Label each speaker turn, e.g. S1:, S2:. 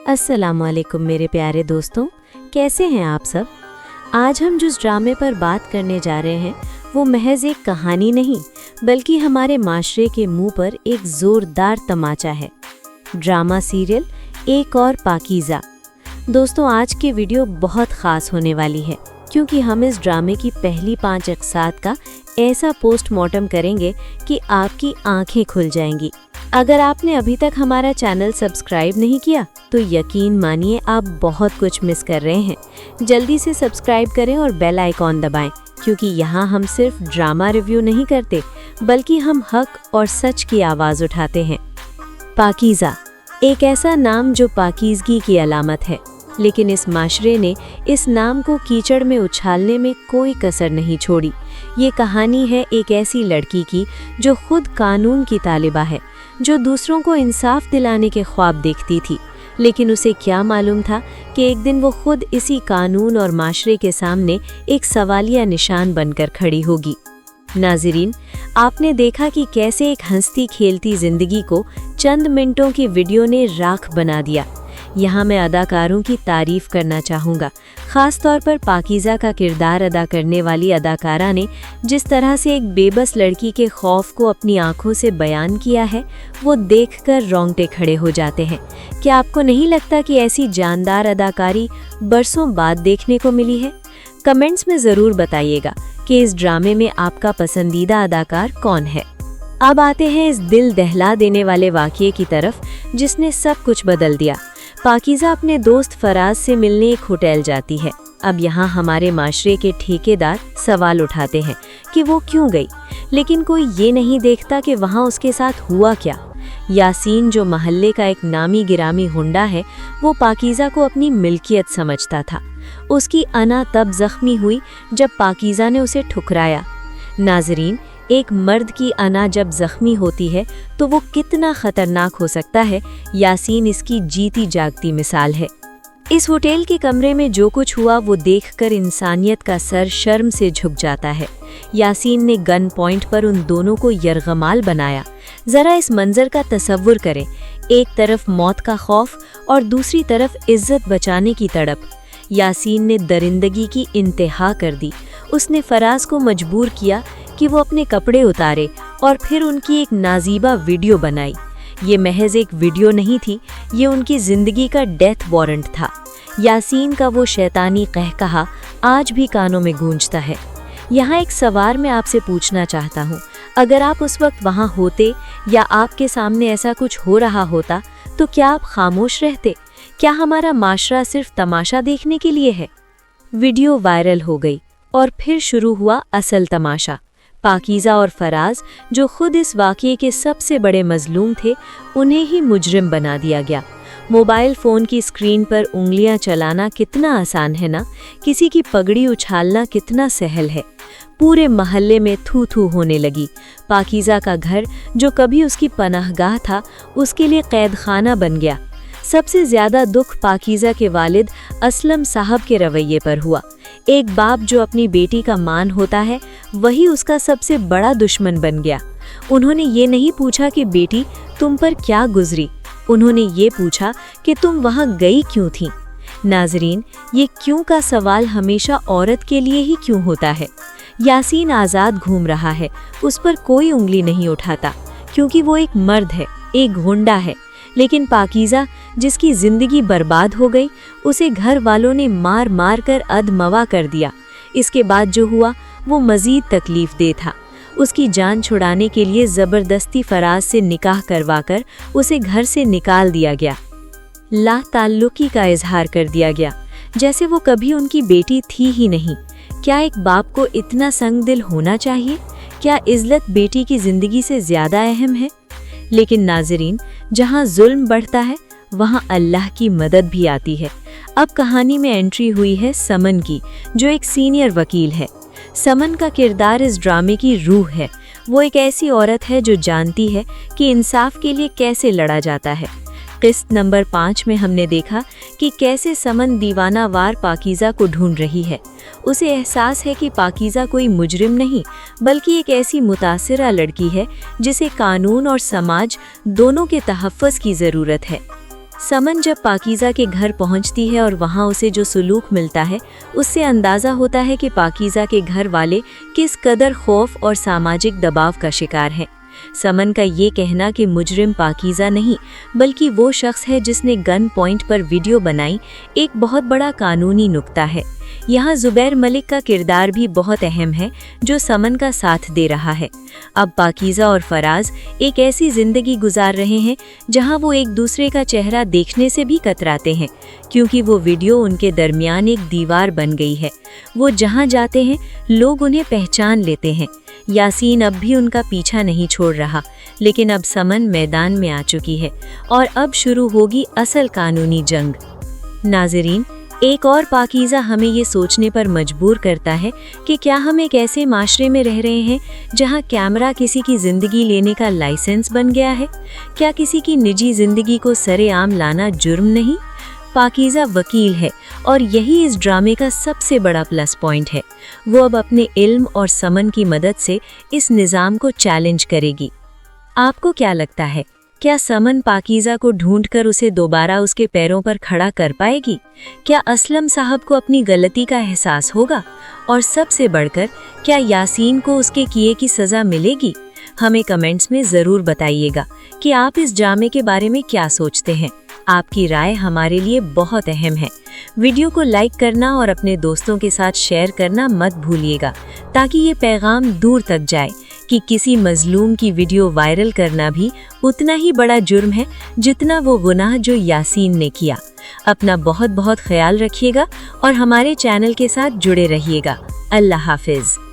S1: अस्सलामुअलैकुम मेरे प्यारे दोस्तों, कैसे हैं आप सब। आज हम जिस ड्रामे पर बात करने जा रहे हैं वो महज एक कहानी नहीं बल्कि हमारे माशरे के मुंह पर एक ज़ोरदार तमाचा है। ड्रामा सीरियल एक और पाकीज़ा। दोस्तों, आज की वीडियो बहुत ख़ास होने वाली है क्योंकि हम इस ड्रामे की पहली 5 एपिसोड का ऐसा पोस्टमार्टम करेंगे कि आपकी आंखें खुल जाएंगी। अगर आपने अभी तक हमारा चैनल सब्सक्राइब नहीं किया तो यकीन मानिए आप बहुत कुछ मिस कर रहे हैं। जल्दी से सब्सक्राइब करें और बेल आइकॉन दबाएं क्योंकि यहाँ हम सिर्फ ड्रामा रिव्यू नहीं करते बल्कि हम हक और सच की आवाज़ उठाते हैं। पाकीज़ा एक ऐसा नाम जो पाकीज़गी की अलामत है, लेकिन इस माशरे ने इस नाम को कीचड़ में उछालने में कोई कसर नहीं छोड़ी। ये कहानी है एक ऐसी लड़की की जो खुद कानून की तालिबा है, जो दूसरों को इंसाफ दिलाने के ख्वाब देखती थी, लेकिन उसे क्या मालूम था कि एक दिन वो खुद इसी कानून और माशरे के सामने एक सवालिया निशान बनकर खड़ी होगी। नाज़रीन, आपने देखा कि कैसे एक हंसती खेलती जिंदगी को चंद मिनटों की वीडियो ने राख बना दिया। यहाँ मैं अदाकारों की तारीफ करना चाहूँगा, ख़ास तौर पर पाकीज़ा का किरदार अदा करने वाली अदाकारा ने जिस तरह से एक बेबस लड़की के खौफ को अपनी आंखों से बयान किया है, वो देखकर रोंगटे खड़े हो जाते हैं। क्या आपको नहीं लगता कि ऐसी जानदार अदाकारी बरसों बाद देखने को मिली है? कमेंट्स में ज़रूर बताइएगा कि इस ड्रामे में आपका पसंदीदा अदाकार कौन है। अब आते हैं इस दिल दहला देने वाले वाक़ये की तरफ जिसने सब कुछ बदल दिया। पाकीज़ा अपने दोस्त फराज से मिलने एक होटल जाती है। अब यहाँ हमारे माशरे के ठेकेदार सवाल उठाते हैं कि वो क्यों गई, लेकिन कोई ये नहीं देखता कि वहाँ उसके साथ हुआ क्या। यासीन, जो महल्ले का एक नामी गिरामी हुंडा है, वो पाकीज़ा को अपनी मिल्कियत समझता था। उसकी अना तब जख्मी हुई जब पाकीज़ा ने उसे ठुकराया। नाज़रीन, एक मर्द की अना जब जख्मी होती है तो वो कितना खतरनाक हो सकता है, यासीन इसकी जीती जागती मिसाल है। इस होटल के कमरे में जो कुछ हुआ वो देखकर इंसानियत का सर शर्म से झुक जाता है। यासीन ने गन पॉइंट पर उन दोनों को यरगमाल बनाया। ज़रा इस मंजर का तसव्वुर करें, एक तरफ मौत का खौफ और दूसरी तरफ इज्जत बचाने की तड़प। यासीन ने दरिंदगी की इंतहा कर दी। उसने फराज को मजबूर किया कि वो अपने कपड़े उतारे और फिर उनकी एक नाजीबा वीडियो बनाई। ये महज एक वीडियो नहीं थी, ये उनकी ज़िंदगी का डेथ वारंट था। यासीन का वो शैतानी कहकहा आज भी कानों में गूंजता है। यहाँ एक सवाल मैं आपसे पूछना चाहता हूँ, अगर आप उस वक्त वहाँ होते या आपके सामने ऐसा कुछ हो रहा होता तो क्या आप खामोश रहते? क्या हमारा माशरा सिर्फ तमाशा देखने के लिए है? वीडियो वायरल हो गई और फिर शुरू हुआ असल तमाशा। पाकीज़ा और फराज, जो खुद इस वाक़ये के सबसे बड़े मजलूम थे, उन्हें ही मुजरिम बना दिया गया। मोबाइल फ़ोन की स्क्रीन पर उंगलियां चलाना कितना आसान है ना, किसी की पगड़ी उछालना कितना सहल है। पूरे महल्ले में थू थू होने लगी। पाकीज़ा का घर, जो कभी उसकी पनाहगाह था, उसके लिए कैद खाना बन गया। सबसे ज़्यादा दुख पाकीज़ा के वालिद असलम साहब के रवैये पर हुआ। एक बाप जो अपनी बेटी का मान होता है, वही उसका सबसे बड़ा दुश्मन बन गया। उन्होंने ये नहीं पूछा कि बेटी तुम पर क्या गुजरी, उन्होंने ये पूछा कि तुम वहाँ गई क्यों थी। नाजरीन, ये क्यों का सवाल हमेशा औरत के लिए ही क्यों होता है। यासीन आज़ाद घूम रहा है, उस पर कोई उंगली नहीं उठाता क्योंकि वो एक मर्द है, एक गुंडा है। लेकिन पाकीज़ा, जिसकी ज़िंदगी बर्बाद हो गई, उसे घर वालों ने मार मार कर अधमवा कर दिया। इसके बाद जो हुआ वो मज़ीद तकलीफ़ दे था। उसकी जान छुड़ाने के लिए ज़बरदस्ती फराज से निकाह करवाकर उसे घर से निकाल दिया गया। ला ताल्लुकी का इजहार कर दिया गया, जैसे वो कभी उनकी बेटी थी ही नहीं। क्या एक बाप को इतना संगदिल होना चाहिए? क्या इज़्ज़त बेटी की ज़िंदगी से ज़्यादा अहम है? लेकिन नाज़रीन, जहाँ जुल्म बढ़ता है वहाँ अल्लाह की मदद भी आती है। अब कहानी में एंट्री हुई है समन की, जो एक सीनियर वकील है। समन का किरदार इस ड्रामे की रूह है। वो एक ऐसी औरत है जो जानती है कि इंसाफ के लिए कैसे लड़ा जाता है। किस्त नंबर 5 में हमने देखा कि कैसे समन दीवाना वार पाकीज़ा को ढूंढ रही है। उसे एहसास है कि पाकीज़ा कोई मुजरिम नहीं बल्कि एक ऐसी मुतासिरा लड़की है जिसे कानून और समाज दोनों के तहफ़्फ़ुज़ की ज़रूरत है। समन जब पाकीज़ा के घर पहुंचती है और वहां उसे जो सुलूक मिलता है, उससे अंदाज़ा होता है कि पाकीज़ा के घर वाले किस कदर खौफ और सामाजिक दबाव का शिकार हैं। समन का ये कहना कि मुजरिम पाकीज़ा नहीं बल्कि वो शख्स है जिसने गन पॉइंट पर वीडियो बनाई, एक बहुत बड़ा कानूनी नुक्ता है। यहाँ ज़ुबैर मलिक का किरदार भी बहुत अहम है, जो समन का साथ दे रहा है। अब पाकीज़ा और फराज एक ऐसी ज़िंदगी गुजार रहे हैं जहाँ वो एक दूसरे का चेहरा देखने से भी कतराते हैं, क्योंकि वो वीडियो उनके दरमियान एक दीवार बन गई है। वो जहाँ जाते हैं लोग उन्हें पहचान लेते हैं। यासीन अब भी उनका पीछा नहीं छोड़ रहा, लेकिन अब समन मैदान में आ चुकी है और अब शुरू होगी असल कानूनी जंग। नाज़रीन, एक और पाकीज़ा हमें ये सोचने पर मजबूर करता है कि क्या हम एक ऐसे माशरे में रह रहे हैं जहां कैमरा किसी की ज़िंदगी लेने का लाइसेंस बन गया है? क्या किसी की निजी ज़िंदगी को सरेआम लाना जुर्म नहीं? पाकीज़ा वकील है और यही इस ड्रामे का सबसे बड़ा प्लस पॉइंट है। वो अब अपने इल्म और समन की मदद से इस निज़ाम को चैलेंज करेगी। आपको क्या लगता है, क्या समन पाकीज़ा को ढूंढकर उसे दोबारा उसके पैरों पर खड़ा कर पाएगी? क्या असलम साहब को अपनी गलती का एहसास होगा? और सबसे बढ़कर, क्या यासीन को उसके किए की सज़ा मिलेगी? हमें कमेंट्स में ज़रूर बताइएगा कि आप इस ड्रामे के बारे में क्या सोचते हैं। आपकी राय हमारे लिए बहुत अहम है। वीडियो को लाइक करना और अपने दोस्तों के साथ शेयर करना मत भूलिएगा, ताकि ये पैगाम दूर तक जाए कि किसी मजलूम की वीडियो वायरल करना भी उतना ही बड़ा जुर्म है जितना वो गुनाह जो यासीन ने किया। अपना बहुत बहुत ख्याल रखिएगा और हमारे चैनल के साथ जुड़े रहिएगा। अल्लाह हाफिज़।